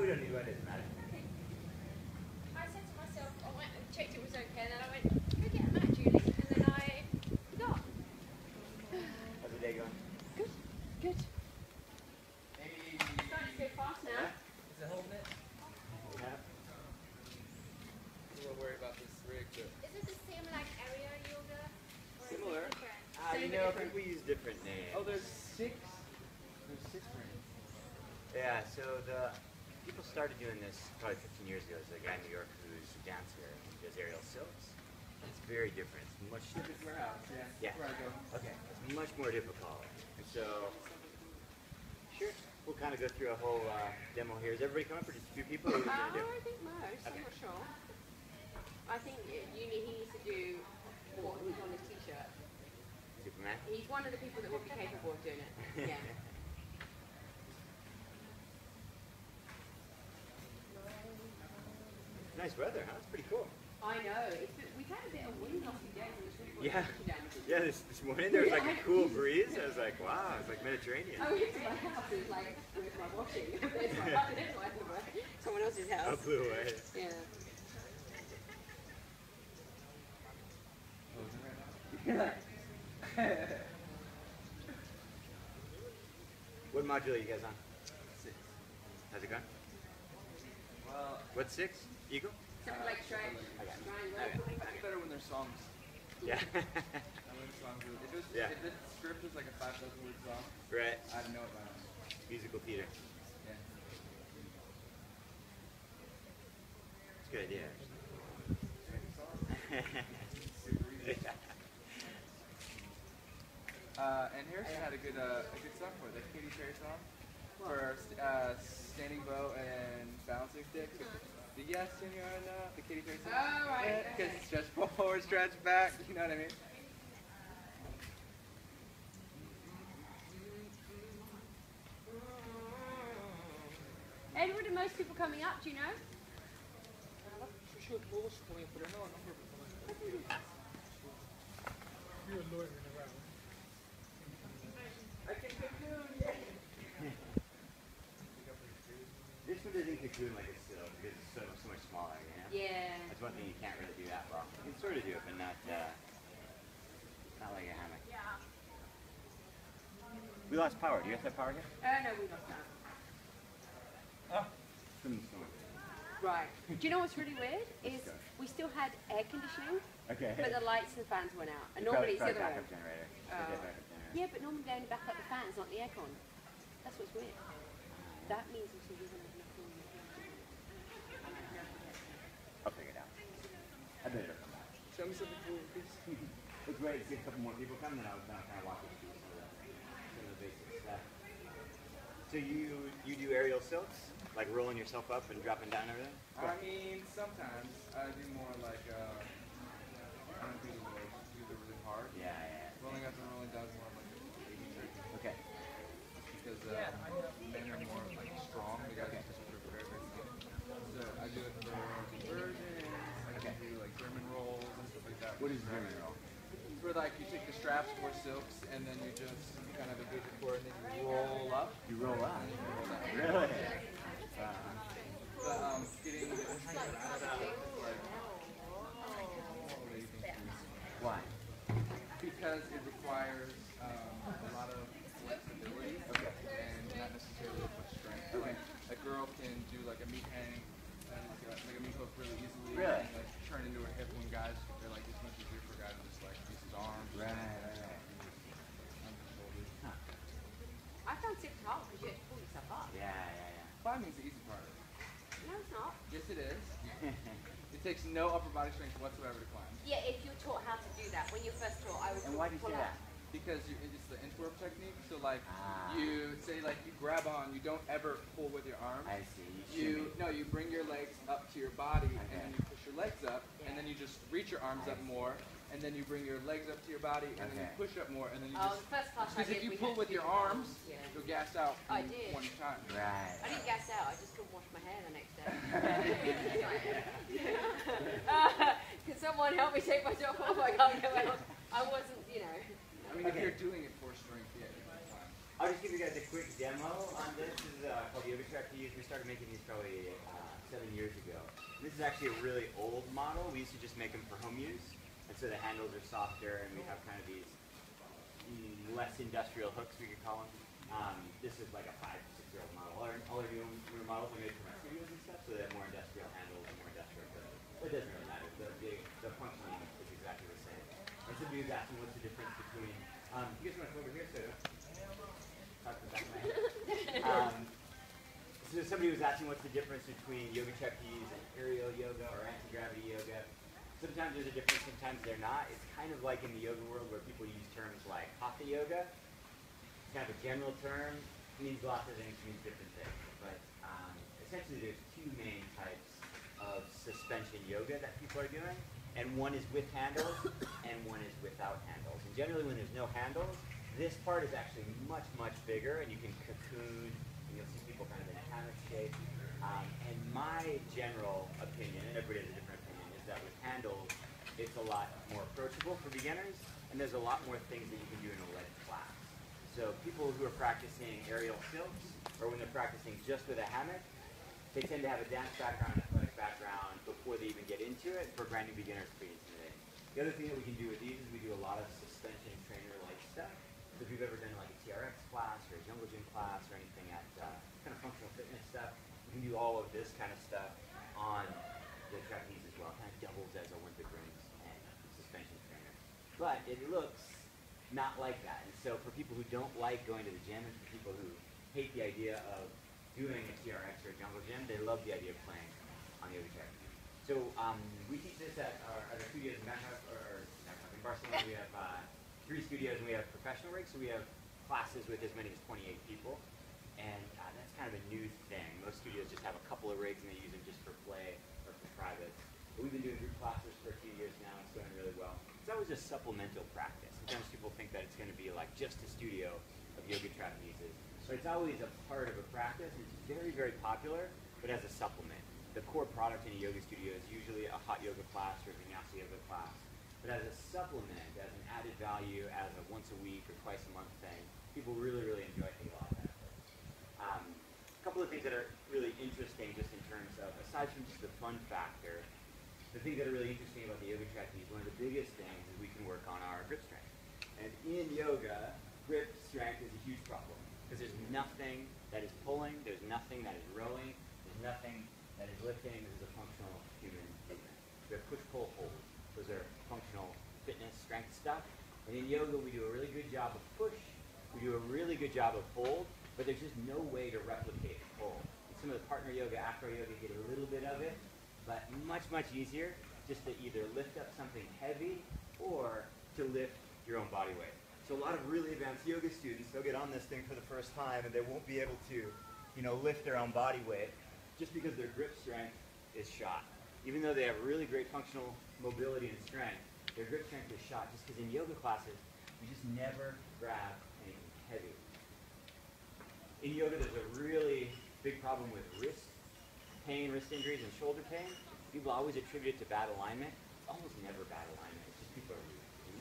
we don't need one, it doesn't matter. I said to myself, I went and checked it was okay, and then I went, go get a mat, Julie, and then I forgot. How's the day going? Good, good. Maybe. It's starting to go fast now. Is it holding it? Yeah. I'm a little worried about this rig, but Is it the same like area yoga? Or Similar. Is it different? You know, I think we use different names. oh, there's six rings. Yeah, so the people started doing this probably 15 years ago. There's a guy in New York who's a dancer and he does aerial silks. It's very different. It's much It's warehouse, yeah. Yeah. Where I go. Okay, it's much more difficult. And so, sure, we'll kind of go through a whole demo here. Is everybody coming for just a few people? Or are we gonna do? I think most. I'm not sure. I think he needs to do what was on his t-shirt. Superman? He's one of the people that would be capable of doing it. Yeah. Nice weather, huh? It's pretty cool. I know. We've had a bit of wind last few days and it's really Yeah. damage. Yeah, this morning there was like a cool breeze. I was like, wow, it's like Mediterranean. I went to my house and it was like, where's my washing? There's my underwear. Someone else's I house. blew away. Yeah. What module are you guys on? 6. How's it going? Well, What's 6? Eagle? Something like stretch. I got it. Triangle. I think better when there's songs. Yeah. I mean, songs are, Yeah. if this script was like a 5,000 word song, Right. I'd know it by now. Musical theater. Yeah. It's a good idea, actually. And Harrison had a good song for it, the Katy Perry song for standing bow and balancing stick. The yes, senora, the Katy Perry song. Oh, right. Because it's stretch forward, stretch back. You know what I mean? Edward, are most people coming up, do you know? This one doesn't cocoon like it's because it's so much smaller, you know? Yeah. That's one thing you can't really do that well. You can sort of do it, but not like a hammock. We lost power. Do you guys have power here? No, we lost that. From the storm. Right. Do you know what's really weird? Is we still had air conditioning, Okay. but the lights and fans went out. And normally it's the other way. backup generator. Oh. Backup generator. Yeah, but normally they only back up the fans, not the aircon. That's what's weird. That means also you're going to have enough room. I'll figure it out. I bet it'll come out. Show me something cool, please. Let's wait and see if a couple more people come, then I'll kind of walk you through some of the basic stuff. So you do aerial silks? Like rolling yourself up and dropping down everything? I mean, sometimes I do more like I don't do the rolls, do the really hard. Yeah. Rolling up and rolling down is more like a baby trick Okay. because men are more like strong. The guys are just very, very strong. So I do it for conversions. I can do like German rolls and stuff like that. What is German roll? Where like you take the straps for silks and then you just kind of a good core and then you roll up. You roll up. And then you roll down. Really? But getting the Why? because it requires a lot of flexibility and not necessarily as much strength. Like a girl can do like a meat hang, like a meat hook really easily. Really? And, like turn into a hip when guys, they're like, it's much easier for guys to just like use his arms. Right. On his shoulders. I found it hard because you had to pull yourself up. Yeah. Climbing's the easy part. No, it's not. Yes, it is. It takes no upper body strength whatsoever to climb. Yeah, if you're taught how to do that. When you're first taught, I was And why do you pull say up. that? Because it's the inchworm technique. So like you say like you grab on, you don't ever pull with your arms. I see. You You bring your legs up to your body and then you push your legs up and then you just reach your arms up more and then you bring your legs up to your body and then you push up more and then you Oh, just the first class I because did, if you we pull had to with do your the arms, Yeah. you'll gas out I in did. one time. Right. I didn't gas out. I just couldn't wash my hair the next day. Can someone help me take my top off? I can't go out. I wasn't, I mean, if you're doing it for strength, yeah, you can climb. I'll just give you guys a quick demo on this. This is called Yoga Trapeze. We started making these probably 7 years ago. This is actually a really old model. We used to just make them for home use. And so the handles are softer, and we have kind of these less industrial hooks, we could call them. This is like a 5 to 6 year old model. All our newer models are made for my studios and stuff, so they have more industrial handles and more industrial equipment. But it doesn't really matter. The functioning is exactly the same. And somebody was asking what's the difference between, you guys want to come over here so talk to the back of my head. So somebody was asking what's the difference between yoga trapeze and aerial yoga or anti-gravity yoga. Sometimes there's a difference, sometimes they're not. It's kind of like in the yoga world where people use terms like hatha yoga. It's kind of a general term. It means lots of things, it means different things. But essentially there's two main types of suspension yoga that people are doing. And one is with handles and one is without handles. And generally when there's no handles, this part is actually much, much bigger, and you can cocoon, and you'll see people kind of in a hammock shape. And my general opinion, and everybody has a different opinion, is that with handles, it's a lot more approachable for beginners, and there's a lot more things that you can do in a lead class. So people who are practicing aerial silks, or when they're practicing just with a hammock, they tend to have a dance background, athletic background, before they even get into it. For brand new beginners, it's pretty intimidating. The other thing that we can do with these is we do a lot of suspension trainer-like stuff. So if you've ever done like a TRX class or a jungle gym class or anything at kind of functional fitness stuff, you can do all of this kind of stuff on the trapeze as well. It kind of doubles as Olympic rings and suspension trainer. But it looks not like that. And so for people who don't like going to the gym, and for people who hate the idea of doing a TRX or a jungle gym, they love the idea of playing on the yoga trapeze. So we teach this at our studios in Bangkok, or in Barcelona. We have 3 studios, and we have professional rigs, so we have classes with as many as 28 people, and that's kind of a new thing. Most studios just have a couple of rigs, and they use them just for play or for privates. But we've been doing group classes for a few years now. It's going really well. It's always a supplemental practice. Sometimes people think that it's going to be like just a studio of yoga trapezes, but it's always a part of a practice. It's very, very popular, but as a supplement. The core product in a yoga studio is usually a hot yoga class or a vinyasa yoga class. But as a supplement, as an added value, as a once a week or twice a month thing, people really, really enjoy it. Take a lot of benefit. A couple of things that are really interesting just in terms of, aside from just the fun factor, the things that are really interesting about the yoga trapeze, one of the biggest things is we can work on our grip strength. And in yoga, grip strength is a huge problem because there's nothing that is pulling, there's nothing that is rowing, there's nothing that is lifting. This is a functional human movement. We have push, pull, hold. Those are functional fitness, strength stuff. And in yoga, we do a really good job of push. We do a really good job of hold, but there's just no way to replicate hold. In some of the partner yoga, acro yoga, get a little bit of it, but much, much easier just to either lift up something heavy or to lift your own body weight. So a lot of really advanced yoga students, they'll get on this thing for the first time and they won't be able to, lift their own body weight just because their grip strength is shot. Even though they have really great functional mobility and strength, their grip strength is shot just because in yoga classes, you just never grab anything heavy. In yoga, there's a really big problem with wrist pain, wrist injuries, and shoulder pain. People always attribute it to bad alignment. It's almost never bad alignment. It's just people are,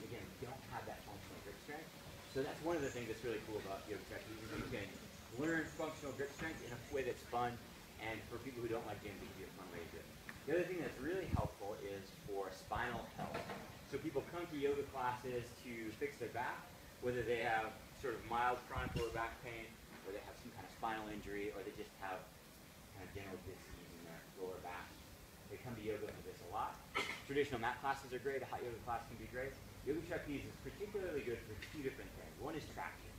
again, don't have that functional grip strength. So that's one of the things that's really cool about yoga trapeze is you can learn functional grip strength in a way that's fun, and for people who don't like gyms, it can be a fun way to do it. The other thing that's really helpful is for spinal health. So people come to yoga classes to fix their back, whether they have sort of mild chronic lower back pain, or they have some kind of spinal injury, or they just have kind of general disease in their lower back. They come to yoga for this a lot. Traditional mat classes are great. A hot yoga class can be great. Yoga trapeze is particularly good for 2 different things. One is traction.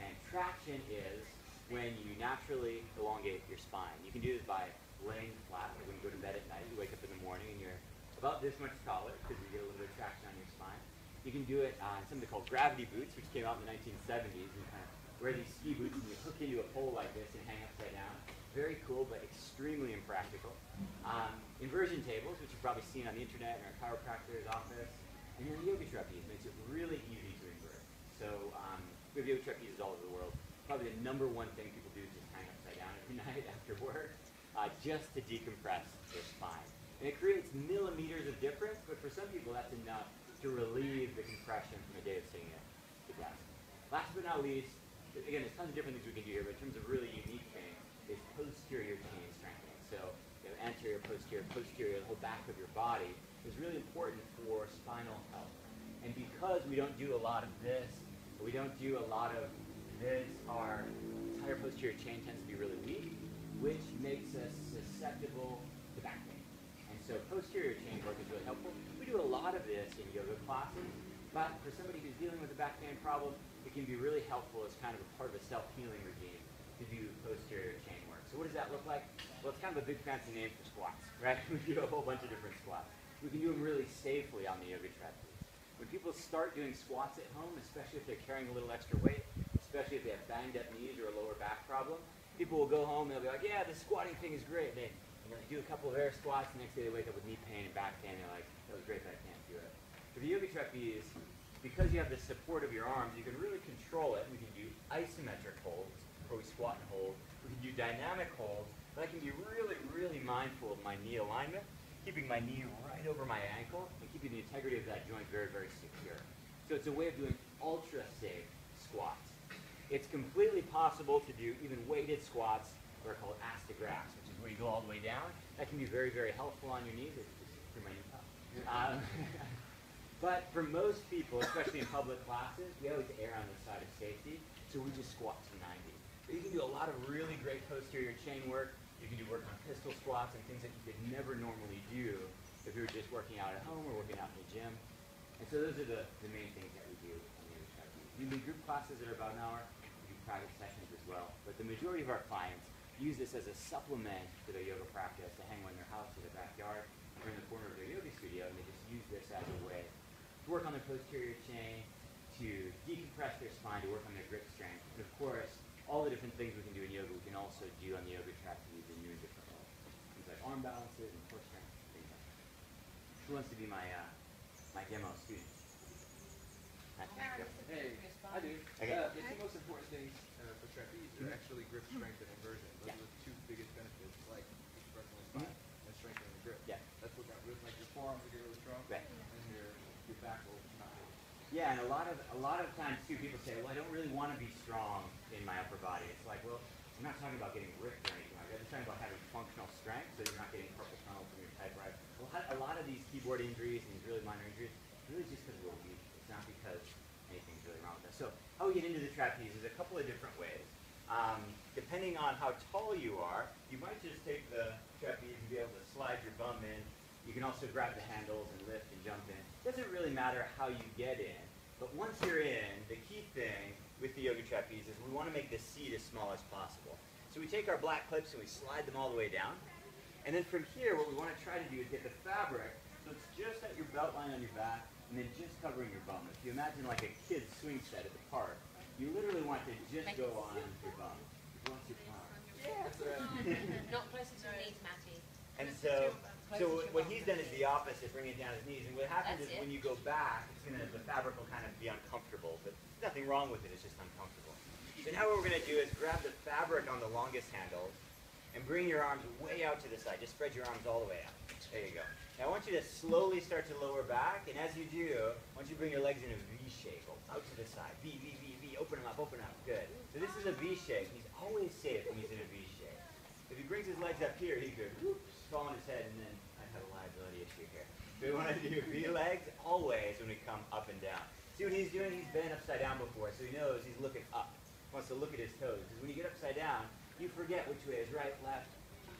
And traction is when you naturally elongate your spine. You can do this by laying flat, like when you go to bed at night, you wake up in the morning and you're about this much taller because you get a little bit of traction on your spine. You can do it on something called gravity boots, which came out in the 1970s. You kind of wear these ski boots and you hook into a pole like this and hang upside down. Very cool, but extremely impractical. Inversion tables, which you've probably seen on the internet in our chiropractor's office. And then the yoga trapeze makes it really easy to invert. So we have yoga trapezes all over the world. Probably the #1 thing people do is just hang upside down every night after work, just to decompress their spine. And it creates millimeters of difference, but for some people that's enough to relieve the compression from a day of sitting at the desk. Last but not least, again, there's tons of different things we can do here, but in terms of really unique thing, is posterior chain strengthening. So anterior, posterior, the whole back of your body is really important for spinal health. And because we don't do a lot of this, we don't do a lot of this, our entire posterior chain tends to be really weak, which makes us susceptible to back pain. And so posterior chain work is really helpful. We do a lot of this in yoga classes, but for somebody who's dealing with a back pain problem, it can be really helpful as kind of a part of a self-healing regime to do posterior chain work. So what does that look like? Well, it's kind of a big fancy name for squats, right? We do a whole bunch of different squats. We can do them really safely on the yoga trapeze. When people start doing squats at home, especially if they're carrying a little extra weight, especially if they have banged up knees or a lower back problem, people will go home and they'll be like, yeah, this squatting thing is great. And they do a couple of air squats, and the next day they wake up with knee pain and back pain, and they're like, that was great, but I can't do it. For the yoga trapeze, because you have the support of your arms, you can really control it. We can do isometric holds, where we squat and hold. We can do dynamic holds, but I can be really, really mindful of my knee alignment, keeping my knee right over my ankle, and keeping the integrity of that joint very, very secure. So it's a way of doing ultra-safe squats. It's completely possible to do even weighted squats, what are called astagraphs, which is where you go all the way down. That can be very, very helpful on your knees. It's just through my knee top. But for most people, especially in public classes, we always err on the side of safety, so we just squat to 90. But you can do a lot of really great posterior chain work. You can do work on pistol squats and things that you could never normally do if you were just working out at home or working out in the gym. And so those are the main things that we do on the yoga trapeze. We do group classes that are about an hour. We do private sessions as well. But the majority of our clients use this as a supplement to their yoga practice to hang in their house or their backyard or in the corner of their yoga studio, and they just use this as a way to work on their posterior chain, to decompress their spine, to work on their grip strength. And of course, all the different things we can do in yoga, we can also do on the yoga trapeze in new and different ways. Things like arm balances and core strength, things like that. Who wants to be my demo student? Hey, I do. Okay. The two most important things for trapeze are actually grip strength and inversion. Those are the two biggest benefits, like expressing the spine and strengthening the grip. Yeah. That's what got really, like your forearms will get really strong, Right. and your back will not. Yeah, and a lot of times too, people say, well, I don't really want to be strong in my upper body. It's like, well, I'm not talking about getting ripped or anything like that. I'm talking about having functional strength, so you're not getting carpal tunnel from your typewriter. A lot of these keyboard injuries and these really minor injuries, really just because we're weak. It's not because anything's really wrong with us. So how we get into the trapeze is a couple of different ways. Depending on how tall you are, you might just take the trapeze and be able to slide your bum in. You can also grab the handles and lift and jump in. It doesn't really matter how you get in, but once you're in, the key thing with the yoga trapeze is we want to make the seat as small as possible. So we take our black clips and we slide them all the way down. And then from here, what we want to try to do is get the fabric so it's just at your belt line on your back and then just covering your bum. If you imagine like a kid's swing set at the park, you literally want to just go on your bum. What's your palm? Not closer to your knees, Matty. And so what he's done is the opposite, bringing it down his knees. And what happens is when you go back, the fabric will kind of be uncomfortable. But there's nothing wrong with it, it's just uncomfortable. So now what we're going to do is grab the fabric on the longest handles and bring your arms way out to the side. Just spread your arms all the way out. There you go. Now I want you to slowly start to lower back. And as you do, I want you to bring your legs in a V shape. Out to the side. V, V, V, V. Open them up, open them up. Good. So this is a V shape. He's always safe when he's in a V shape. If he brings his legs up here, he could whoops, fall on his head, and then I'd have a liability issue here. So we want to do V legs always when we come up and down. See what he's doing? He's been upside down before, so he knows he's looking up. He wants to look at his toes. Because when you get upside down, you forget which way is right, left,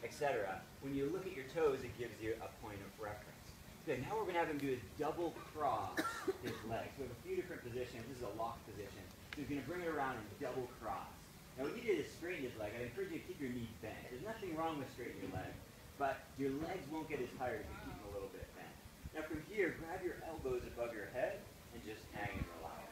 etc. When you look at your toes, it gives you a point of reference. Good. Now what we're going to have him do is double cross his legs. We have a few different positions. This is a lock position. So he's going to bring it around and double cross. Now what he did is straighten his leg. I encourage you to keep your knees bent. There's nothing wrong with straightening your leg, but your legs won't get as tired if you keep them a little bit bent. Now from here, grab your elbows above your head and just hang and relax.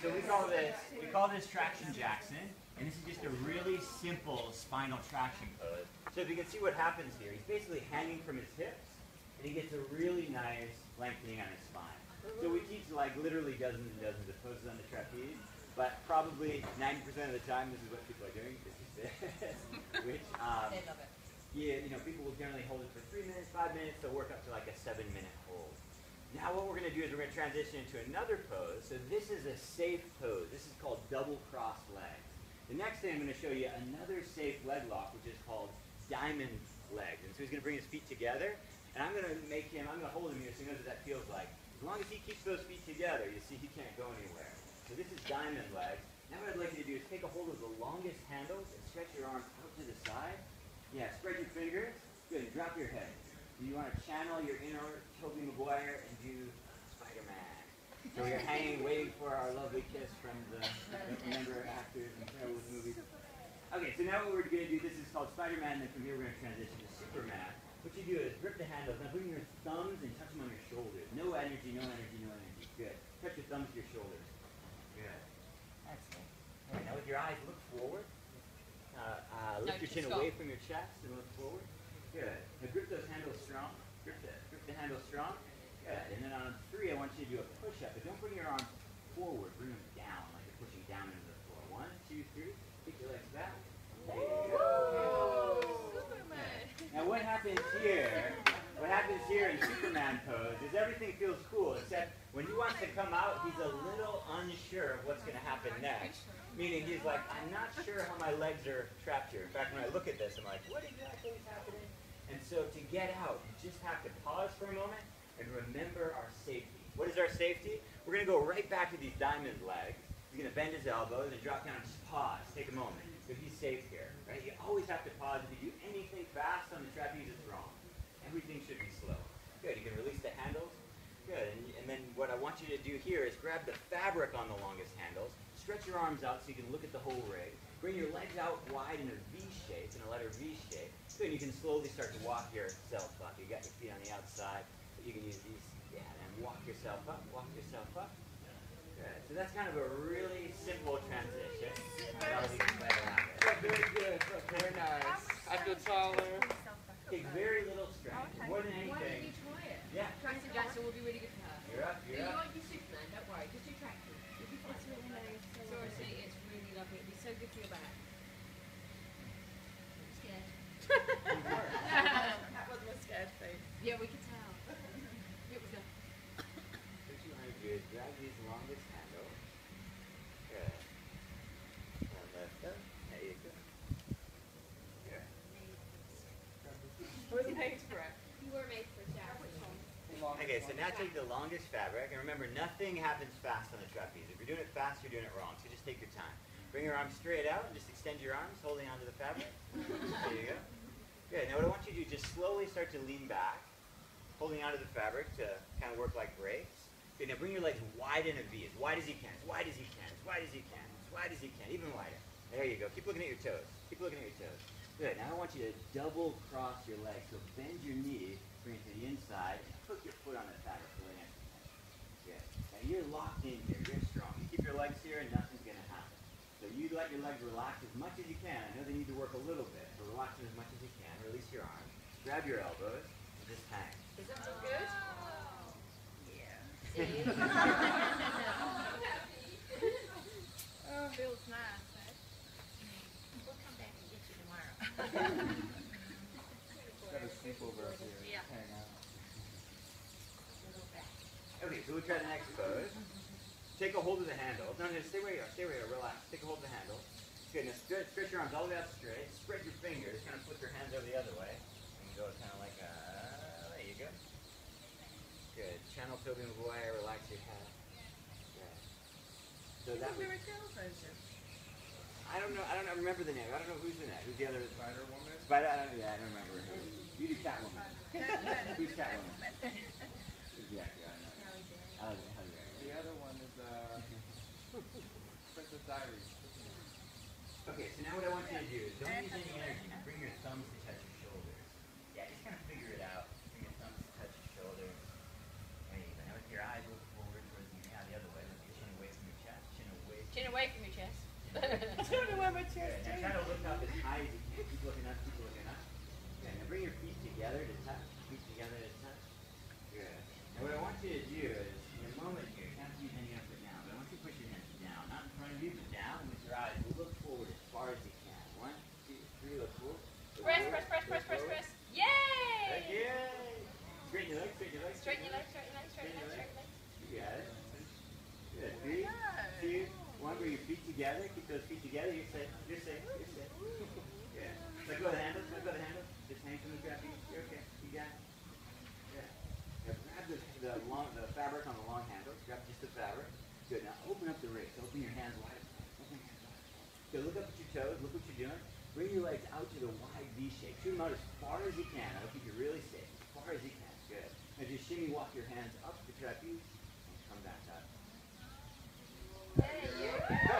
So we call this traction Jackson, and this is just a really simple spinal traction pose. So if you can see what happens here, he's basically hanging from his hips, and he gets a really nice lengthening on his spine. So we teach like literally dozens and dozens of poses on the trapeze, but probably 90% of the time this is what people are doing. This is this, which They love it. yeah, people will generally hold it for 3 minutes, 5 minutes. They'll work up to like a 7-minute hold. Now what we're going to do is we're going to transition into another pose. So this is a safe pose. This is called double cross legs. The next thing I'm going to show you another safe leg lock, which is called diamond legs. And so he's going to bring his feet together, and I'm going to hold him here so he knows what that feels like. As long as he keeps those feet together, you see he can't go anywhere. So this is diamond legs. Now what I'd like you to do is take a hold of the longest handles and stretch your arms out to the side. Yeah, spread your fingers. Good, and drop your head. You want to channel your inner Tobey Maguire and do Spider-Man. So we're hanging, waiting for our lovely kiss from the member actors in Trapeze movies. Okay, so now what we're going to do, this is called Spider-Man, and then from here we're going to transition to Superman. What you do is grip the handles. Now bring your thumbs and touch them on your shoulders. No energy, no energy, no energy. Good. Touch your thumbs to your shoulders. Good. Excellent. All right, now with your eyes, look forward. Lift your chin away from your chest and look forward. Good. Now grip those handles strong. Grip the handles strong. Good. And then on 3, I want you to do a push-up, but don't bring your arms forward. Bring them down, like you're pushing down into the floor. 1, 2, 3. Kick your legs back. There you go. Now what happens here in Superman pose is everything feels cool, except when he wants to come out, he's a little unsure of what's going to happen next. Meaning he's like, I'm not sure how my legs are trapped here. In fact, when I look at this, I'm like, what exactly is happening? And so to get out, you just have to pause for a moment and remember our safety. What is our safety? We're going to go right back to these diamond legs. He's going to bend his elbows and drop down and just pause. Take a moment. So he's safe here, right? You always have to pause. If you do anything fast on the trapeze, it's wrong. Everything should be slow. Good. You can release the handles. Good. And then what I want you to do here is grab the fabric on the longest handles. Stretch your arms out so you can look at the whole rig. Bring your legs out wide in a V shape, in a letter V shape. Good. You can slowly start to walk yourself up. You got your feet on the outside. But you can use these. Yeah. And walk yourself up. Walk yourself up. Good. So that's kind of a really simple transition. Very good. Very nice. I feel taller. Take very little strength. More than anything. Why don't you try it? Yeah. Tracy Jackson will be really good for her. You're up. You're You up. won't be Superman, don't worry. Just do Tracy. You'll be fine. Seriously, it's really lovely. It'll be so good for your back. I'm scared. That was my scared face. Yeah, we could tell. It was a... What you want to do is grab these longest handles. Good. And lift up. There you go. Good. I was made for it. You were made for Jackson. Okay, so now take the longest fabric, and remember, nothing happens fast on the trapeze. If you're doing it fast, you're doing it wrong, so just take your time. Bring your arms straight out, and just extend your arms, holding onto the fabric. There you go. Good, now what I want you to do is just slowly start to lean back, holding onto the fabric to kind of work like brakes. Okay, now bring your legs wide in a V, as wide as you can, as wide as you can, as wide as you can, as wide as you can, even wider. There you go. Keep looking at your toes. Keep looking at your toes. Good, now I want you to double cross your legs, so bend your knee, bring it to the inside, and hook your foot on the fabric for the next one. Good. Now you're locked in here. You're strong. You keep your legs here and nothing's going to happen. So you let your legs relax as much as you can. I know they need to work a little bit, but relax them as much as you can. Release your arms. Grab your elbows and just hang. Does that feel good? Yeah. See? Oh, feels nice. We'll come back and get you tomorrow. Got a sleepover up here. Yeah. Hang out. Okay, so we'll try the next pose. Take a hold of the handle. No, stay where you are. Stay where you are. Relax. Take a hold of the handle. Good. Now stretch your arms all the way out straight. Spread your fingers. Kind of flip your hands over the other way. And go kind of like, there you go. Good. Channel Tobey Maguire. Relax your head. Good. So that was, I don't know. I don't remember the name. I don't know who's in that. Who's the other? Spider-Woman? Spider. I don't remember who. You do Catwoman. Who's Catwoman? Who's the actor? I don't know. The other one is Princess Diaries. Okay, so now what I want you to do is don't use any energy. Bring your thumbs to touch your shoulders. Yeah, just kind of figure it out. Bring your thumbs to touch your shoulders. There you go. Now with your eyes look forward towards the other way. Look your chin away from your chest. Chin away. Chin away from your chest. Tell me where my chest Good. Now try to look up as high as you can. Keep looking up. Keep looking up. Good. Now bring your feet together to touch. Feet together to touch. Good. Now what I want you to do is, in a moment here, you don't have to use any effort now, but I want you to push your hands down. Not in front of you, but down with your eyes. Look forward as far as you can. 1, 2, 3, look forward. Look Press, forward. press, press, press, Look press, forward. press. Yay! Yay! Straighten your legs, straighten your legs. Straighten your legs, straighten your legs, straighten your legs. bring your feet together. Keep those feet together. You're safe. You're safe. You're safe. Yeah. Let go of the handles. Let go of the handles. Just hang from the trapeze. You're okay. You got it. Yeah. Now grab the fabric on the long handles. Grab just the fabric. Good. Now open up the wrists. Open your hands wide. Open your hands wide. Good. Look up at your toes. Look what you're doing. Bring your legs out to the wide V shape. Shoot them out as far as you can. That'll keep you really safe. As far as you can. Good. Now just shimmy walk your hands up the trapeze and come back up. There you go.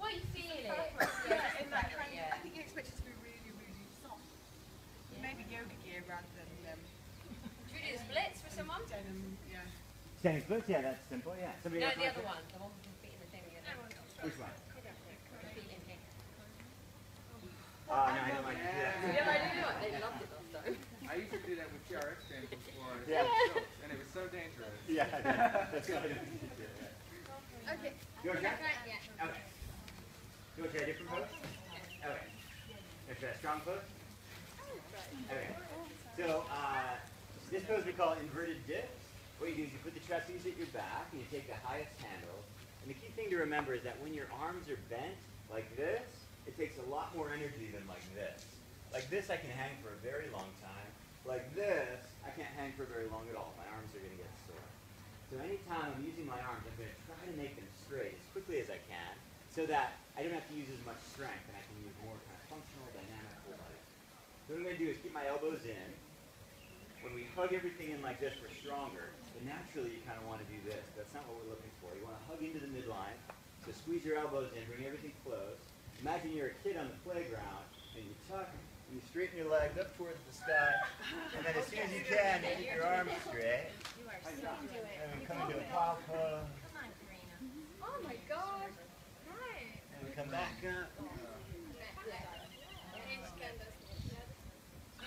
Well, you feel it. Yeah, in that kind of, I think you expect it to be really, really soft. Maybe yoga gear rather than Should we do the splits for someone? denim, yeah. Standing splits? Yeah, that's simple. Yeah. Somebody No, else the want other to- one. The one with the feet in the thing together. Which one? Feet in here. Oh, no, I don't like to do that. Yeah, I do not. They loved it last time. I used to do that with TRX bands before, Yeah. and it was so dangerous. Yeah, that's what I don't need to do. Yeah. Okay. You want to try? Yeah. Okay. You want to try a different pose? Okay. You want to try a strong pose? Okay. So, this pose we call inverted dips. What you do is you put the trapeze at your back and you take the highest handle. And the key thing to remember is that when your arms are bent like this, it takes a lot more energy than like this. Like this I can hang for a very long time. Like this, I can't hang for very long at all. My arms are going to get sore. So anytime I'm using my arms, I'm going to try to make them straight as quickly as I can so that I don't have to use as much strength and I can use more kind of functional, dynamic whole body. So what I'm going to do is keep my elbows in. When we hug everything in like this, we're stronger. But naturally, you kind of want to do this. That's not what we're looking for. You want to hug into the midline. So squeeze your elbows in, bring everything close. Imagine you're a kid on the playground, and you tuck, and you straighten your legs up towards the sky. And then as soon as you can, you keep your arms straight. You are so into it. And we come into a pile pose. Come on, Karina. Oh my god. Right. And we come back up.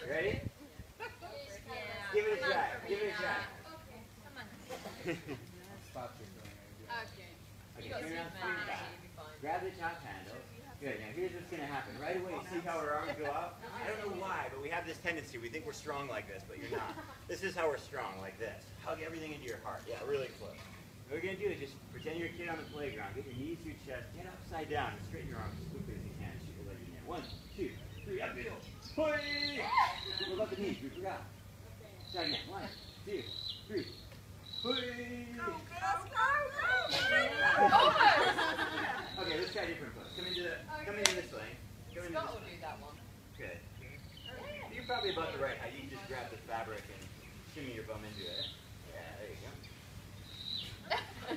Ready? Give it a try. Give it a try. Okay. Come on. Spot trick going on. Okay. Okay, turn around, swing back. Grab the top handle. Good. Now here's what's going to happen. Right away, you see how our arms go up? I don't know why, but we have this tendency. We think we're strong like this, but you're not. This is how we're strong, like this. Hug everything into your heart. Yeah, really close. What we're going to do is just pretend you're a kid on the playground. Get your knees to your chest. Get upside down and straighten your arms as quickly as you can. Shoot your leg in there. 1, 2, 3. Up go. Hoi! Move up the knees. We forgot. Try again. 1, 2, 3. Hoi! Okay, let's try a different pose. Come into this lane. Come into Scott this will do that one. Good. You're probably about the right height. You can just grab the fabric and shimmy your bum into it. Yeah, there you go.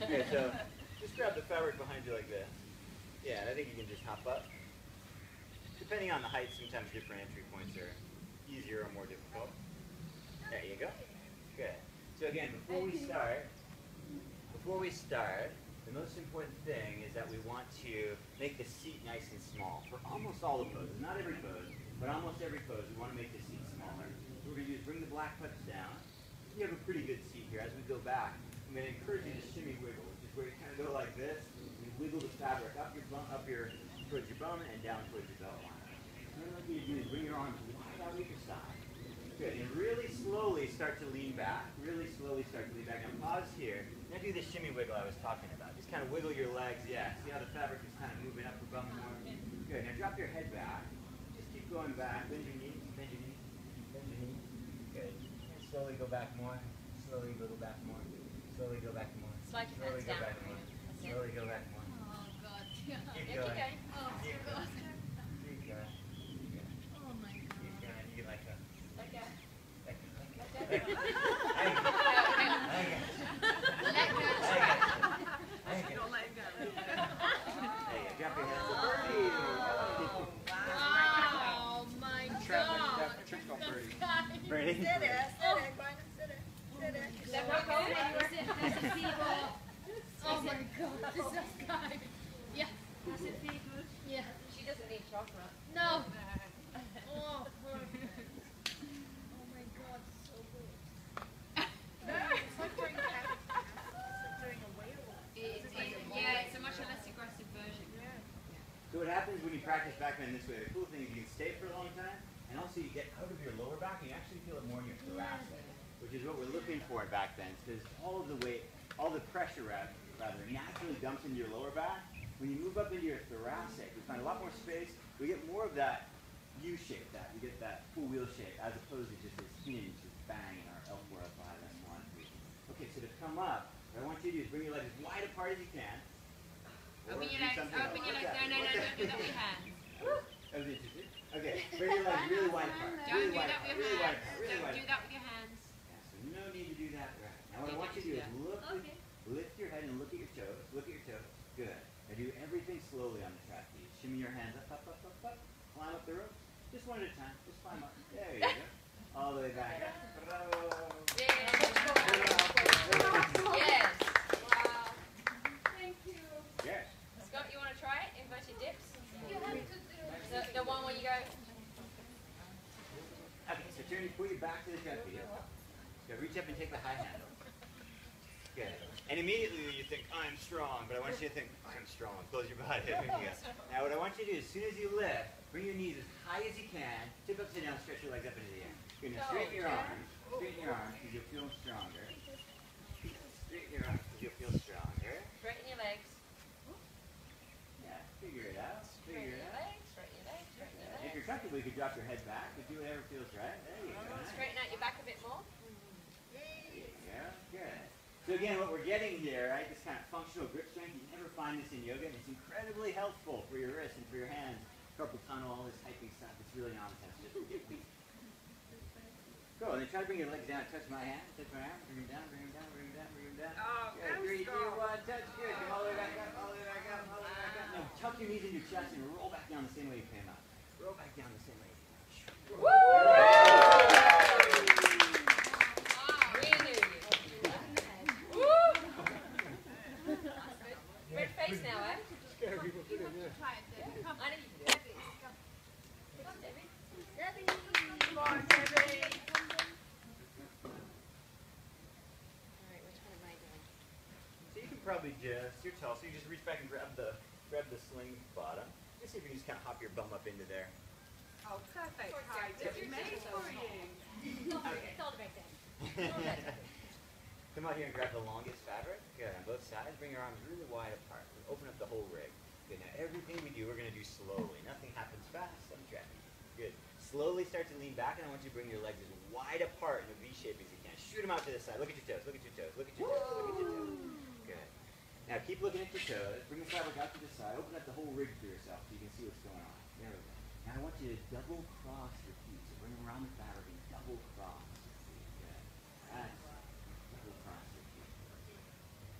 Okay, so just grab the fabric behind you like this. Yeah, and I think you can just hop up. Depending on the height, sometimes different entry points are easier or more difficult. There you go. Good. So again, before we start, the most important thing is that we want to make the seat nice and small for almost all the poses. Not every pose, but almost every pose, we want to make the seat smaller. So what we're going to do is bring the black pups down. You have a pretty good seat here. As we go back, I'm going to encourage you to shimmy wiggle, which is where you kind of go like this. You wiggle the fabric up towards your bum and down towards your belt line. What I'd like you to do is bring your arms wide out either side. Good. And really slowly start to lean back. Really slowly start to lean back. Now pause here. Now do the shimmy wiggle I was talking about. Just kind of wiggle your legs. Yeah. See how the fabric is kind of moving up your bum more? Good. Now drop your head back. Just keep going back. Bend your knees. Bend your knees. Bend your knees. Good. And slowly go back more. Slowly wiggle back more. Slowly go back more. Slide your Slowly hands go down. back more. Slowly go back more. Oh god. Keep Keep going. going. Oh Keep god. going. Keep going. Keep going. Oh my god. Keep going. You can like a... Okay. Let go. Don't let him go. Drop your hands. Birdie. Oh my Trap like god. that trick called birdie. Birdie. Sit it, sit it. Is that what goes? Oh my god. This is guy. Yeah. Does it feel good? Yeah. She doesn't need chocolate. No. Oh, perfect. Oh my god, so good. It's like doing a whale. Yeah, it's a much less aggressive version. So what happens when you practice backbend this way, the cool thing is you can stay for a long time, And also you get out of your lower back and you actually feel it more in your thoracic, which is what we're looking for in back bends, because all of the weight, all the pressure rather naturally dumps into your lower back. When you move up into your thoracic, we find a lot more space. We get more of that U shape, we get that full wheel shape, as opposed to just this hinge, this bang in our L4, L5, S1. Okay, so to come up, what I want you to do is bring your legs as wide apart as you can. Open your legs, open your legs. No, don't do that with your hands. That was interesting. Okay, bring your legs really wide apart. Don't do that with your hands. Really Don't wide do that with your hands. Yeah, so no need to do that. Right. Now what I want you to do is lift your head and look at your toes. Look at your toes. Good. Now do everything slowly on the trapeze. Shimmy your hands up, up, up, up, up. Climb up the rope. Just one at a time. Just climb up. There you go. All the way back up. Bravo. Yes. Wow. Thank you. Yes. Scott, you want to try it? Inverted dips? The one where you go. Okay, so turn, pull your back to the trapeze. So reach up and take the high handle. Good. And immediately you think, I'm strong, but I want you to think, I'm strong. Close your body. There you go. Now what I want you to do, as soon as you lift, bring your knees as high as you can, tip up, sit down, stretch your legs up into the air. You're going to straighten your arms because you'll feel stronger. Straighten your arms because you'll feel stronger. Straighten your legs. Yeah, figure it out. Straighten your legs, straighten your legs, straighten your legs. If you're comfortable, you can drop your head back, but do whatever feels right. There you go. Straighten out your back a bit more. There you go. Good. So again, what we're getting here, right, this kind of functional grip strength, you never find this in yoga, and it's incredibly helpful for your wrists and for your hands. Carpal tunnel, all this hyping stuff, it's really nonsense. Just get weak. Cool, and then try to bring your legs down, touch my hand, touch my arm, bring them down, bring them down, bring them down, bring them down. Oh, good. 3, 2, 1, touch, good. Come all the way back up, all the way back up, all the way back up. Now tuck your knees into your chest and roll back down the same way you came up. Roll back down the same way you came up. Red face now, eh? Scare people too, yeah. Try it, Debbie. Come on, Debbie. Come on, Debbie. Debbie. Come on, Debbie. Alright, which one am I doing? So you can probably just, you're tall, so you just reach back and grab the sling bottom. Just see if you can just kind of hop your bum up into there. Oh, perfect. Hi, Debbie. Made for you. It's all back there. Come out here and grab the longest fabric. Good, on both sides. Bring your arms really wide apart. Open up the whole rig. Good, now everything we do, we're going to do slowly. Nothing happens fast on trapeze. Good. Slowly start to lean back, and I want you to bring your legs as wide apart in a V shape as you can. Shoot them out to the side. Look at your toes. Look at your toes. Look at your toes. Look at your toes. Good. Now keep looking at your toes. Bring the fabric out to the side. Open up the whole rig for yourself so you can see what's going on. There we go. Now I want you to double cross your feet. So bring them around the fabric and double cross your feet. Good. That's double cross your feet.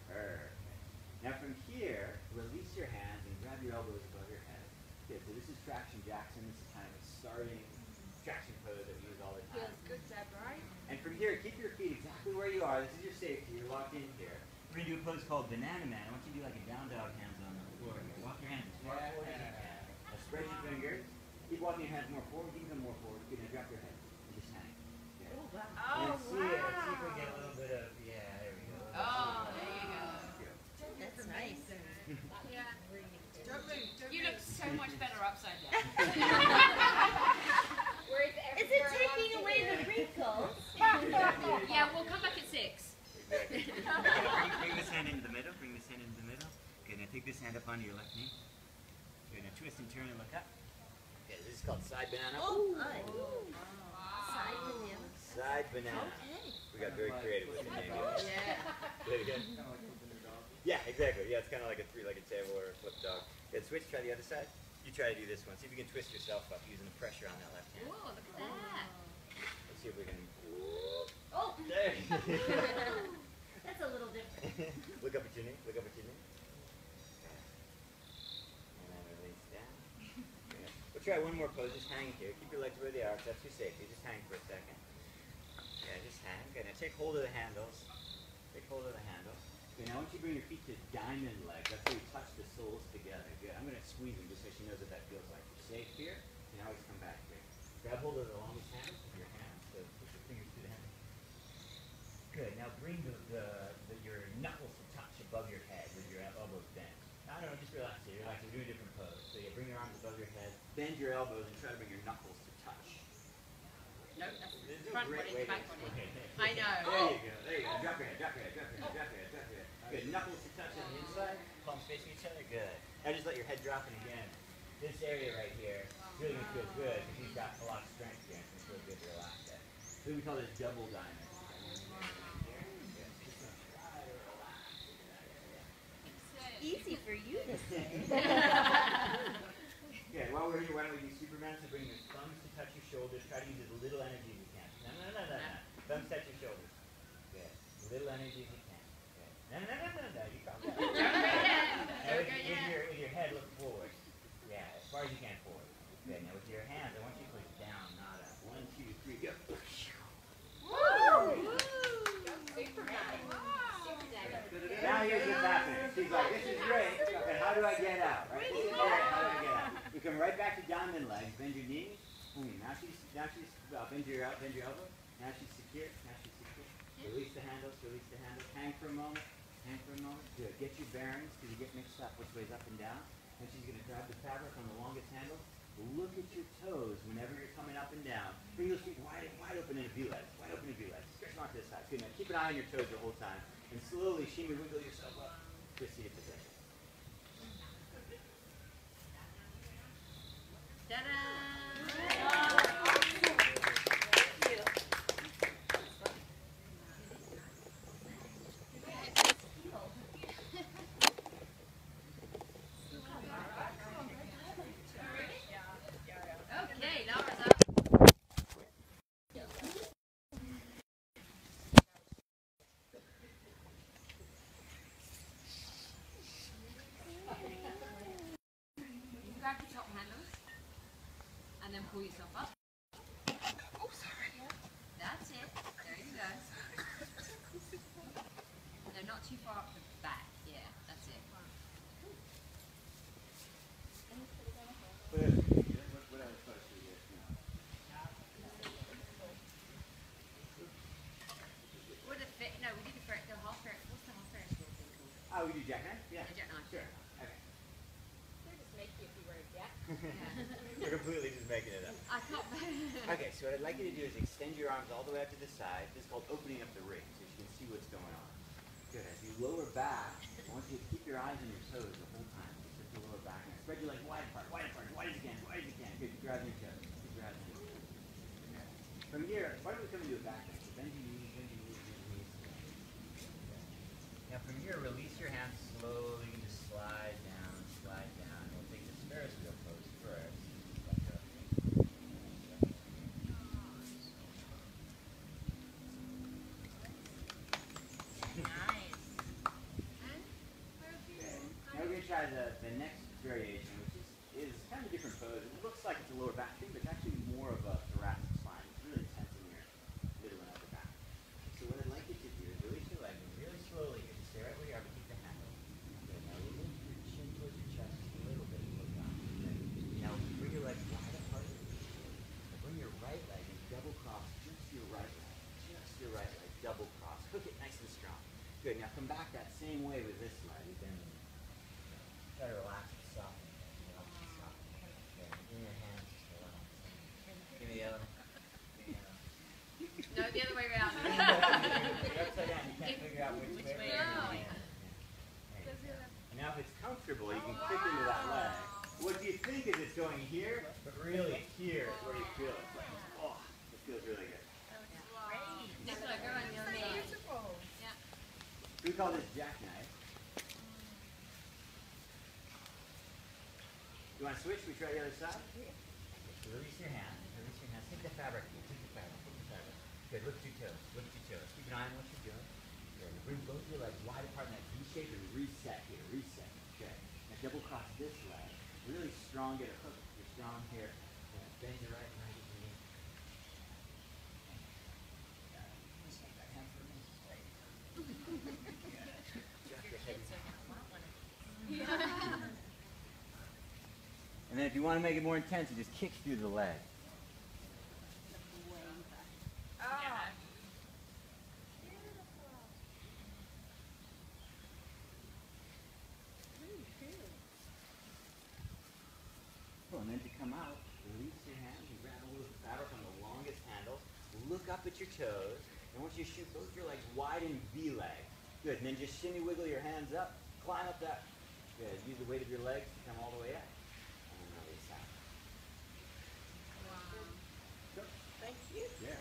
Perfect. Now from here, release your hands and grab your elbows above your head. Good. So this is traction Jackson. This is kind of a starting traction pose that we use all the time. Feels good, Deb, right? And from here, keep your feet exactly where you are. This is your safety. You're locked in here. We're going to do a pose called Banana Man. I want you to do like a down dog, hands on the floor. Walk your hands as far forward as you can. Now spread your fingers. Keep walking your hands more forward. Keep them more forward. Good. Now drop your head. And just hang. Good. Oh, wow. And see it. See if we get a little bit of, yeah, there we go. Oh, there you go. That's nice. Yeah. You look so much better upside down. Is it taking away the wrinkles? Yeah, we'll come back at 6. Exactly. Bring this hand into the middle. Bring this hand into the middle. Okay, now take this hand up onto your left knee. Okay, now twist and turn and look up. Okay, this is called side banana. Oh, side banana. Side banana. Okay. We got very creative with the name. Yeah. Very good. Kind of like flipping your dog. Yeah, exactly. Yeah, it's kind of like a three-legged table or a flip dog. Good, switch. Try the other side. You try to do this one. See if you can twist yourself up using the pressure on that left hand. Whoa, look at that. Let's see if we can. Oh, There. that's a little different. Look up at your knee. Look up at your knee. And then release down. Good. We'll try one more pose. Just hang here. Keep your legs where they are. That's your safety. Just hang for a second. Yeah, just hang. Good. Now take hold of the handles. Take hold of the handle. Okay, now I want you to bring your feet to diamond leg. That's where you touch the soles together. Good. I'm going to squeeze them just so she knows what that feels like. You're safe here. You can always come back here. Grab hold of the longest handle with your hand. So push your fingers through the handle. Good. Now bring your knuckles to touch above your head with your elbows bent. No, just relax here. Relax. We're doing a different pose. So you bring your arms above your head, bend your elbows, and try to bring your knuckles to touch. No, that's This is a front great body, way to back body. explain it. I know. There you go. There you go. Drop your head. Drop your head. Drop your head. Drop your head. Drop your head. Good. Knuckles to touch on the inside. Palms facing each other. Good. Now just let your head drop in again. This area right here is really going to feel good because you've got a lot of strength here. It's going to feel good to relax it. So we call this double diamond. Easy for you to say. Yeah, while we're here, why don't we do Superman? So bring your thumbs to touch your shoulders. Try to use as little energy as you can. No. Thumbs touch your shoulders. Good. Little energy as you can. Good. No. You calm down. Don't go yet. With your head, look forward. Yeah, as far as you can forward. Good. Now with your hands, I want you to push down, not up. 1, 2, 3, go. Woo! Superman. Now here's what's happening. She's like, this is great, but how do I get out? Right? This is great, how do I get out? You come right back to diamond legs, bend your knees. Boom. Now she's bend your elbow. Now she's secure. Release the handles, Hang for a moment. Good. Get your bearings because you get mixed up which way's up and down. Then she's going to grab the fabric on the longest handle. Look at your toes whenever you're coming up and down. Bring those feet wide open in a V-leg. Stretch them out to the side. Good. Now keep an eye on your toes the whole time. And slowly shimmy, wiggle yourself up to a seated position. Ta-da! Okay, Laura's up. Grab your top handles and then pull yourself up. Oh, sorry. That's it. There you go. No, not too far up the back. Yeah, that's it. What I was supposed to do, Would it fit? No, we did the half fair. What's the half fair thing called? Oh, we do jackknife? Yeah. The jackknife. Sure. Okay. They're just making it be right, yeah? We're completely just making it up. I can't. Okay, so what I'd like you to do is extend your arms all the way up to the side. This is called opening up the ring, so you can see what's going on. Good. As you lower back, I want you to keep your eyes on your toes the whole time. Just to lower back. And spread your legs wide apart, as wide as you can. Good. Keep your eyes on your toes. Okay. From here, why don't we come into a back bend? So bend your knees. Now from here, release your hands slowly. You can just slide down. We'll take this Ferris wheel pose first. Nice. Now we're going to try the next variation, which is kind of a different pose. It looks like it's a lower back thing, but it's actually more of a thoracic spine. It's really tensing your middle and upper back. So what I'd like you to do is release your leg really slowly. You can stay right where you are, but keep the handle. Okay, now lift your chin towards your chest just a little bit and look down. Okay. Now bring your legs wide apart. Now bring your right leg and double cross just your right leg. Double cross. Hook it nice and strong. Good. Now come back that same way with this leg. Then try to relax and soften. Okay. Give me your hands. Give me the other one. No, the other way around. You're upside down. You can't figure out which way. Oh. And now if it's comfortable, you can kick into that leg. What do you think is it's going here? But really here is where you feel it. It's like, oh, it feels really good. Just like go on your knee. Yeah. We call this jackknife. You want to switch? We try the other side? So release your hand. Take the fabric. Good. Lift your toes. Keep an eye on what you're doing. Good. Bring both your legs wide apart in that V shape and reset here. Good. Now double cross this leg. Really strong. Get a hook. You're strong here. Good. Bend your right leg at the knee. Back hand for me. Drop your head. And then if you want to make it more intense, it just kicks through the leg. Cool. And then to come out, release your hands and grab a little fabric on the longest handles. Look up at your toes. And I want you to shoot both your legs wide in V-leg. Good. And then just shimmy wiggle your hands up. Climb up that. Good. Use the weight of your legs to come all the way up. And then release out. Wow. Go. Thank you. Yeah.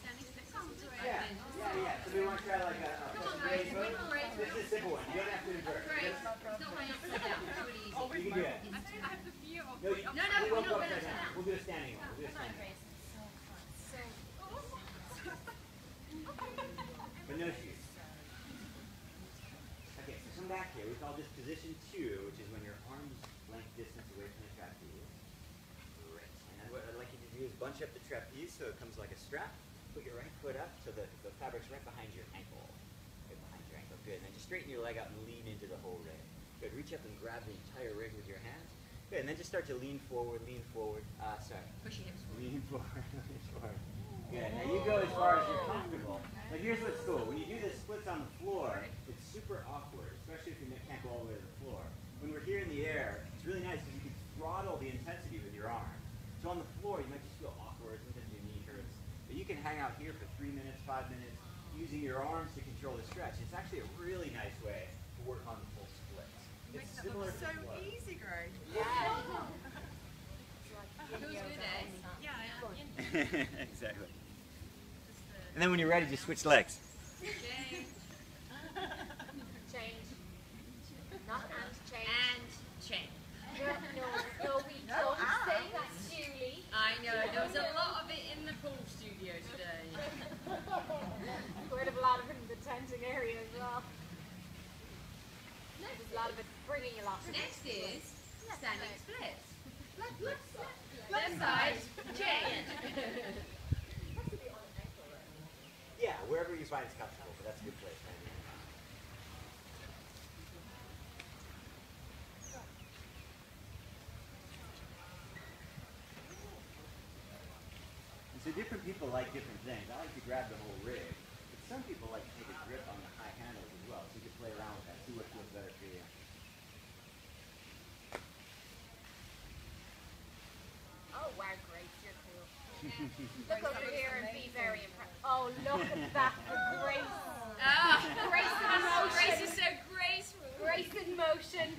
Standing split sounds right. Yeah. So we want to try like a raise move. This is a simple one. You don't have to invert. Great. It's not going upside down. It's really easy. You can do it. I have the view of No, No, we we're won't not go going upside upside down. down. We'll do a standing one. We'll do a standing one. But no shoes. Okay, so come back here. We call this position 2, which is when your arms length distance away from the trapeze. Great. And then what I'd like you to do is bunch up the trapeze so it comes like a strap. Put your right foot up so the fabric's right behind your ankle. Right behind your ankle. Good. And then just straighten your leg out and lean into the whole rig. Good. Reach up and grab the entire rig with your hands. Good. And then just start to lean forward, lean forward. Sorry. Push your hips forward. Lean forward, lean forward. Good. Now you go as far as you're comfortable. Like here's what's cool. When you do the splits on the floor, it's super awkward, especially if you can't go all the way to the floor. When we're here in the air, it's really nice because you can throttle the intensity with your arm. So on the floor, you might just feel awkward, sometimes your knee hurts. But you can hang out here for 3 minutes, 5 minutes, using your arms to control the stretch. It's actually a really nice way to work on the full splits. It's similar to So floor. easy, Greg. Feels good, eh? Yeah. Exactly. And then when you're ready, just switch legs. Change. change. Not and change. And change. No, we don't say that, Julie. I know. There was a lot of it in the pool studio today. Quite a lot of it in the tenting area as well. There's a lot of it bringing a lot. Next is standing splits. Left side, change. Yeah, wherever you find it's comfortable, but that's a good place. Man. And so different people like different things. I like to grab the whole rig, but some people like to take a grip on the high handles as well, so you can play around with that, see what feels better for you. Oh wow, Grace, you're cool. Look over here and be very impressed. Oh, look at that for Grace. Ah, Grace in motion. Grace is so graceful. Grace in motion.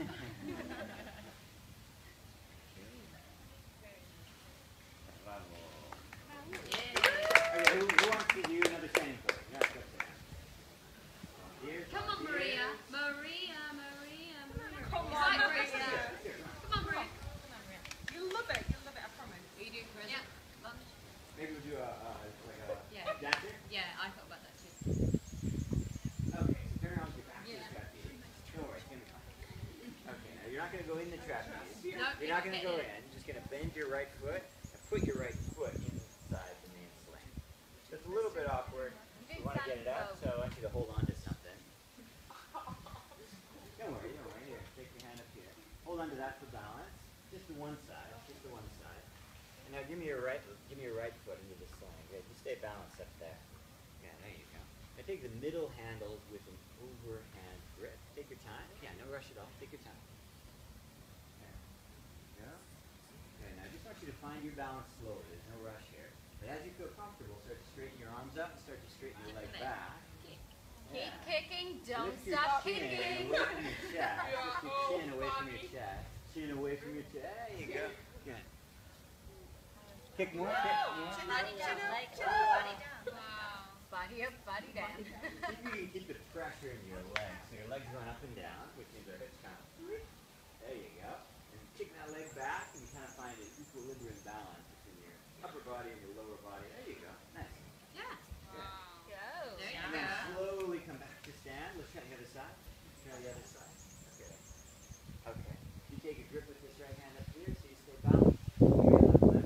Okay, who wants to do another standing pose? Yeah, go sit down. Here, Come on, here. Maria. Maria. Come It's on, like Maria. Grace now. Come on, Maria. You'll love it. You'll love it. I promise. Are you doing Chris? Yeah. Lunge? Maybe we'll do Yeah. a dancer. Yeah, I thought about that too. Okay, so turn around with your back to Yeah. the trapeze. Don't worry, it's going to be fine. Okay, now you're not going to go in the trapeze. No, You're not going to go in. You're just going to bend your right foot and put your right foot inside the main sling. So it's a little bit awkward. You want to get it out, so I want you to hold on to something. Don't worry. Here, take your hand up here. Hold on to that for balance. Just the one side. And now give me your right foot into the sling. Good. You stay balanced up there. Yeah, there you go. Now take the middle handle with an overhand grip. Take your time. Yeah, no rush at all. Take your time. There. Go. Okay, now I just want you to find your balance slowly. There's no rush here. But as you feel comfortable, start to straighten your arms up and start to straighten your leg back. Keep kicking, don't Lift your stop chin kicking. away from your chest. Lift your chin away from your chest. Chin away from your chest. There you go. Good. Kick more. Body down, body down. Wow. Body up, body down. Keep the pressure in your legs. So your legs going up and down, which means our hips kind of. There you go. And kick that leg back, and you kind of find an equilibrium balance between your upper body and your lower body. There you go. Nice. Yeah. Good. Go. There you And go. then slowly come back to stand. Let's try the other side. Try the other side. Okay. Okay. You take a grip with this right hand up here, so you stay balanced. Your left leg.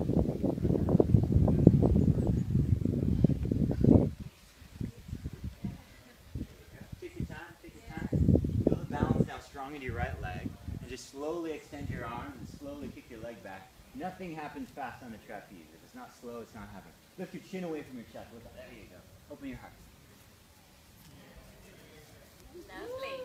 Take your time. Feel the balance now strong into your right leg. And just slowly extend your arms and slowly kick your leg back. Nothing happens fast on the trapeze. If it's not slow, it's not happening. Lift your chin away from your chest. Look up. There you go. Open your heart. Lovely.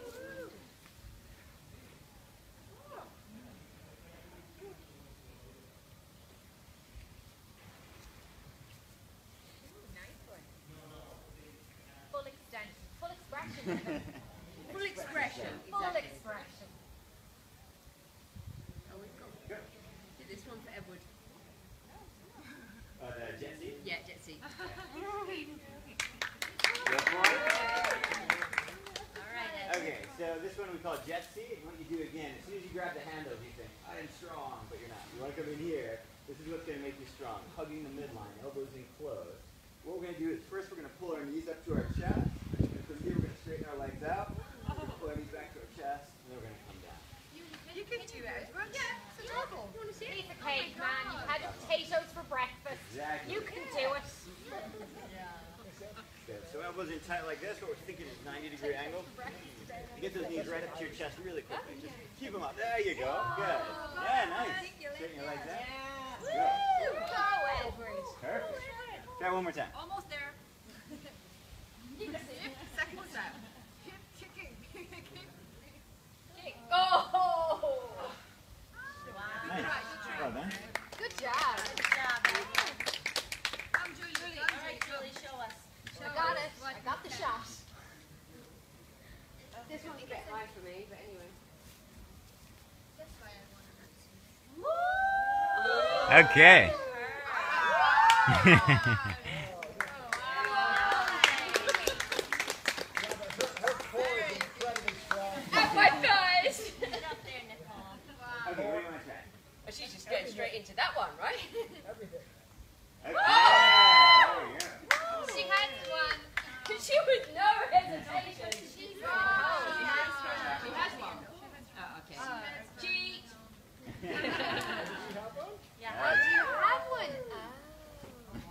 expression. Full expression. Full Exactly. expression. Oh, we've got Go. this one for Edward. The jet seat? Yeah, jet seat. Go for it. All right, Ed. Okay, so this one we call jet seat. And what you do again, as soon as you grab the handles, you think, I am strong, but you're not. You want to come in here. This is what's going to make you strong. Hugging the midline, elbows in close. What we're going to do is first we're going to pull our knees up to our chest. And from here we're going to straighten our legs out. We're going to pull our knees back to our chest, and then we're going to come down. You can do it, Edward. Yeah, it's adorable. You want to see it? Piece of cake, man. You've had potatoes for breakfast. Exactly. You can do it. Good. So elbows in tight like this. What we're thinking is 90-degree angle. You get those knees right up to your chest really quickly. Just keep them up. There you go. Good. Yeah, nice. Straighten your legs out. Good. Go, Edward. Perfect. Try one more time. Almost there. Second step. Keep kicking. Oh! Nice. Well done. Good job. Come, Julie. All right, Julie, show us. I got it. I got the shot. This one's a bit high for me, but anyway. Okay. My guys. Okay, what do you want to try? She's just getting straight into that one, right? Okay. There we go. She had one. She with no hesitation. She's She has one. Oh, okay. Cheat. Oh, do you have one?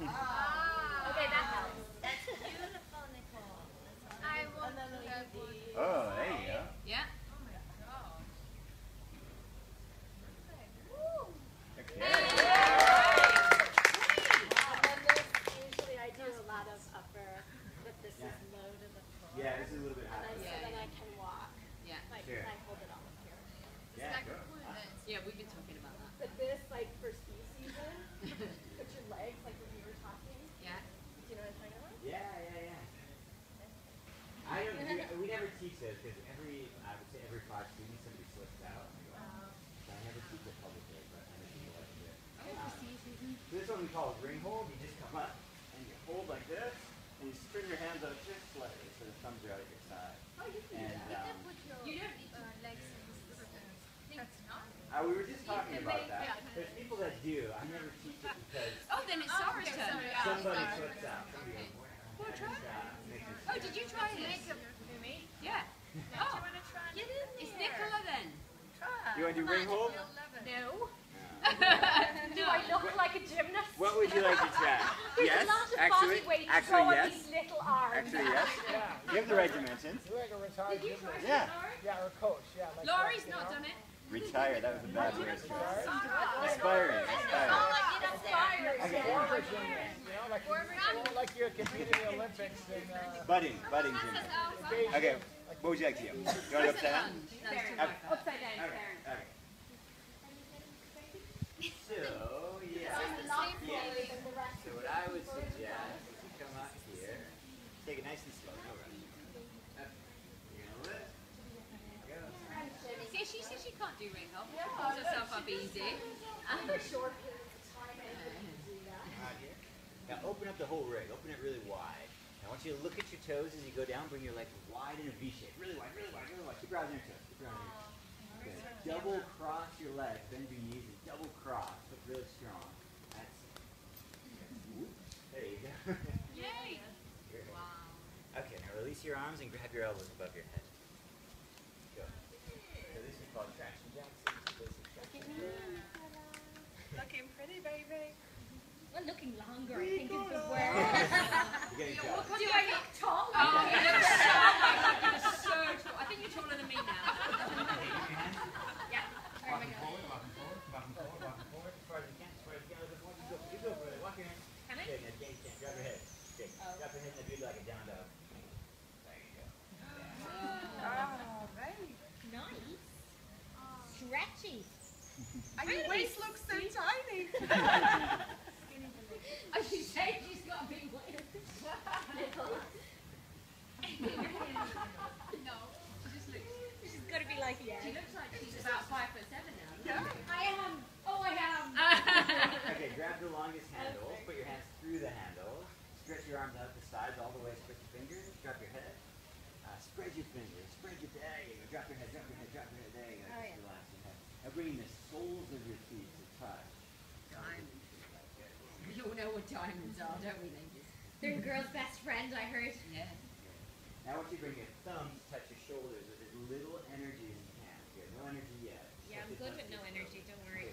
Okay, that helps. That's beautiful, Nicole. I want to have one. Oh, there you go. Yeah. Okay. Usually I do a lot of upper, but this Yeah. is low to the floor. Yeah, this is a little bit And higher. so then I can walk. Yeah. Like, Sure. I hold it all up here. Yeah, go. Yeah, we've been talking about that. But this, like, for ski season, put your legs, like when we were talking. Yeah. Do you know what I'm talking about? Yeah. I don't do, we never teach this because I would say every 5 students somebody slips out. So I never teach it publicly, but I know people like to do it. So this one we call ring hold. You just come up and you hold like this, and you spin your hands out just slightly so the thumbs are out at your side. And You don't need to. we were just talking about that. There's people that do. I never teach it because Oh, then it's Sarah's turn. somebody slips out. Somebody goes, Well, try it. makes it Oh, did you try this? Yeah. Oh, it's Nicola then. You want to do ring hold? No. No. Do I look like a gymnast? What would you like to try? There's Yes, a lot of actually, body weight to actually go on yes. these little arms. Actually, yes. You have the right dimensions. You're like a retired gymnast. Yeah. Yeah, or coach. Yeah. Like Laurie's that, not you know? done it. Retire. That was a bad word. Right? Aspiring. Aspiring. Okay. Former gymnast, you know, like you're competing in the Olympics and Budding gymnast. Okay. What would you like to do? You want to go upside down? Upside down, Okay. Karen. Okay. So, yeah. So what I would suggest is you come out here, take it nice and slow, no rush. Up. You're gonna lift. Go. See, she says she can't do ring hop. She pulls herself up easy. Short periods of time, I couldn't do that. Out here. Now open up the whole rig. Open it really wide. I want you to look at your toes as you go down. Bring your legs wide in a V shape. Really wide, really wide, really wide. Keep your eyes on your toes. Keep your eyes on your toes. Good. Double cross your legs. Bend your knees and double cross. Look really strong. That's it. Whoops. There you go. Yay! Here. Wow. Okay, now release your arms and grab your elbows above your head. Go. So this is called traction jacks. Looking pretty, baby. Well, looking longer, I think, is the word. You're getting jealous. Do I look tall? Oh, you look so like you're so tall. I think you're taller than me now. Yeah. walking forward, walking forward, walking forward, walking forward. As far as you can, as far as you can. You go for it. Walk your hands. Can I? Okay, now again, you can. Grab your head. Okay. Drop your head and do like a down dog. There you go. Oh, right. Nice. Stretchy. And your waist looks so tiny. As you say, she's got a big waist. your arms out the sides all the way. Spread your fingers. Drop your head. Spread your fingers. Spread your there you go. Drop your head. Drop your head. Drop your head. There you go. Just relax your head. Now bring the soles of your feet to touch. Diamonds. We all know what diamonds are, don't we, ladies? They're a girl's best friend, I heard. Yeah. Now I want you to bring your thumbs touch your shoulders with as little energy as you can. Good. No energy yet. Yeah, I'm good with no energy, don't worry.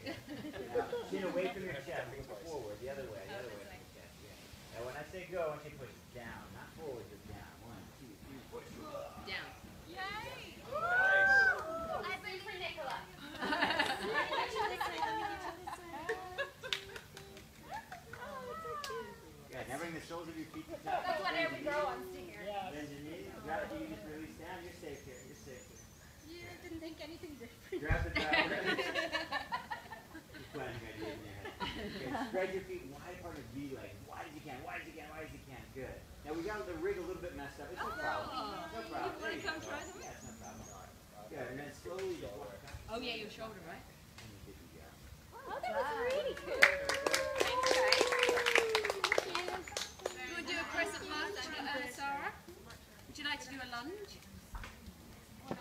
Now, chin away from your chest. Look forward. The other way. The other way from your chest. Yeah. Now when I say go, I want you to push down. Not forward, but down. 1, 2, 3, push. Down. Yay! I bring for Nicola. Good. Now bring the soles of your feet to touch. That's what every girl wants to hear. Bend your knees. Grab it. You just release down. You're safe here. You're safe here. Yeah, I didn't think anything different. Grab the grab it. Just planning ideas in your head. Okay. Spread your feet wide apart of V-leg. Wide as you can. Wide as you can. Wide as you can. Good. Now we got the rig a little bit messed up. It's no problem. No problem. You want to come try them? Yeah, it's no problem. Good. And then slowly just walk back. Oh yeah, your shoulder, right? And you get the Oh, that was really cool. Thanks, guys. You want to do a crescent lunge, Sarah? Would you like to do a lunge?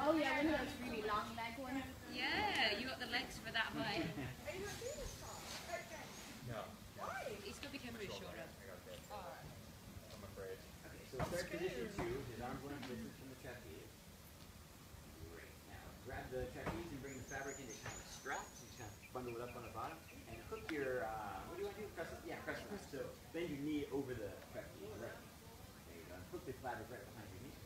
Oh yeah, one of those really long leg ones. Yeah, you got the legs for that way. Are you not doing this, Tom? No, Why? He's got to become a bit shorter. I got that. I'm afraid. Okay, so start position 2. His arms length distance from the trapeze. Great. Now grab the trapeze and bring the fabric into kind of straps. You just kind of bundle it up on the bottom and hook your. What do you want to do? Crescent. Yeah, crescent. So bend your knee over the trapeze. Right. There you go. And hook the fabric right behind your knee.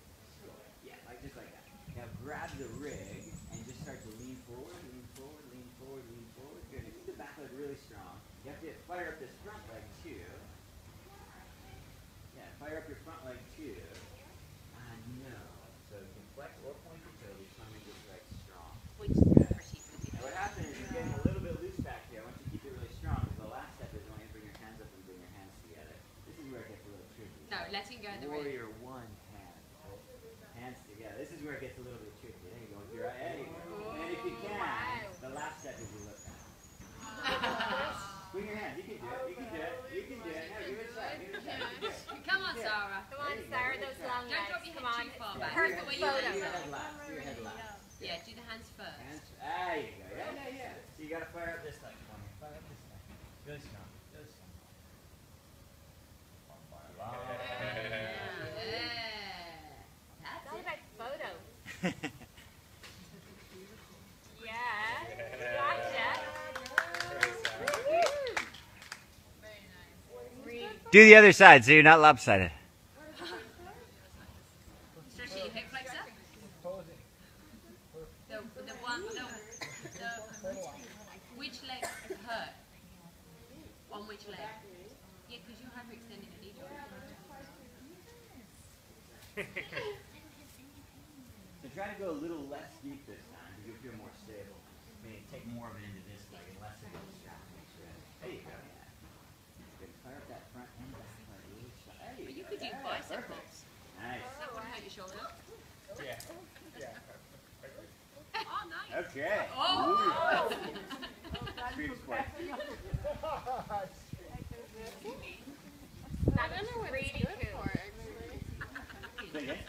Yeah, just like that. Now grab the rig and just start to lean forward, lean forward, lean forward, lean forward. Good. Now keep the back leg really strong. You have to fire up this front leg too. Yeah, fire up your front leg too. No. So you can flex or point your toes. You're trying to get right strong. Which is pretty. Now what happens is you're getting a little bit loose back here. I want you to keep it really strong because the last step is when you bring your hands up and bring your hands together. This is where it gets a little tricky. No, letting go of the rig. Warrior 1 hand. Hands together. This is where it gets a little bit tricky. There you go. If you're there you go. And if you can, the last step is you look down. Bring your hands. You can do it. You can do it. You can do it. Now give it a try. Give it a try. You can do it. Come on, Sarah. Come on, Sarah, those long Don't drop legs. your Come on. head too far back. Perfect Put Do your photo. your head head last. Do your head last. Yeah, do the hands first. Hands. There you go. Yeah. So you got to fire up this leg. Fire up this leg. Really strong. Really strong. Yeah. It's all about photos. Yeah. Gotcha. Do the other side so you're not lopsided. Stretch your hip flexor. Posing. Which leg hurt? On which leg? Yeah, because you have extended the knee joint. So try to go a little less deep this time because you'll feel more stable. Maybe take more of it into this leg and less of it into that. There you go. Yeah. Good. Fire up that front and back leg really strong. There But you go. could do Yeah, bicep perfect. pulls. Nice. That wouldn't hurt your shoulder. Yeah. Yeah. Oh, nice. Okay. Oh! Street sport. That is really cool. Say again?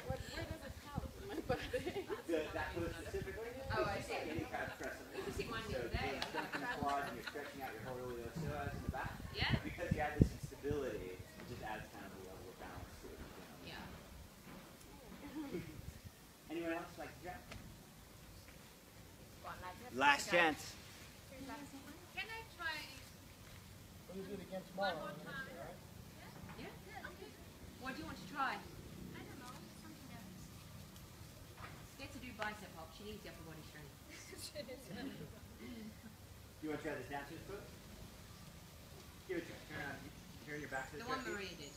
That pose specifically? Oh, I see. Any kind of press. You can see one So the other day. you're strengthening the quads and you're stretching out your whole psoas in the back. Yeah. Because you have this instability, it just adds kind of a level of balance to it. You know? Yeah. Anyone else like to jump? One leg up. Last chance. Can I try We'll do it again tomorrow. one more time? Yeah? What do you want to try? I don't know, something else. Get to do bicep hop. She needs the upper body strength. You want to try this downstairs foot? Give it a try. Turn your back to the The one trapeze. Maria did.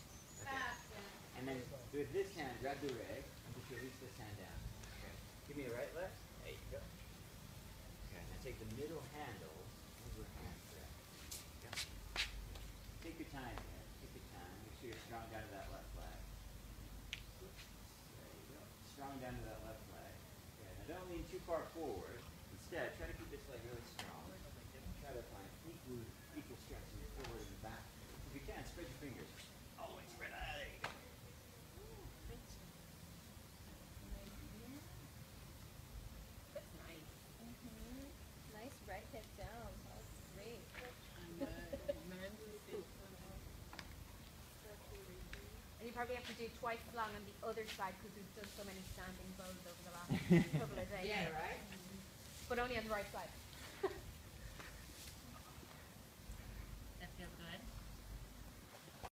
And then with this hand, grab the rig and just release this hand down. Okay. Give me the right leg. There you go. Okay. Now take the middle handle over hand grip. Okay. Take your time here. Take your time. Make sure you're strong down to that left leg. There you go. Strong down to that left leg. Okay. Now don't lean too far forward. Instead, try to keep this leg really strong. Try to find equal stretches forward and back. If you can, spread your fingers. All the way spread out. There you go. probably have to do twice as long on the other side because we've done so many standing poses over the last couple of days. Yeah, right? But only on the right side.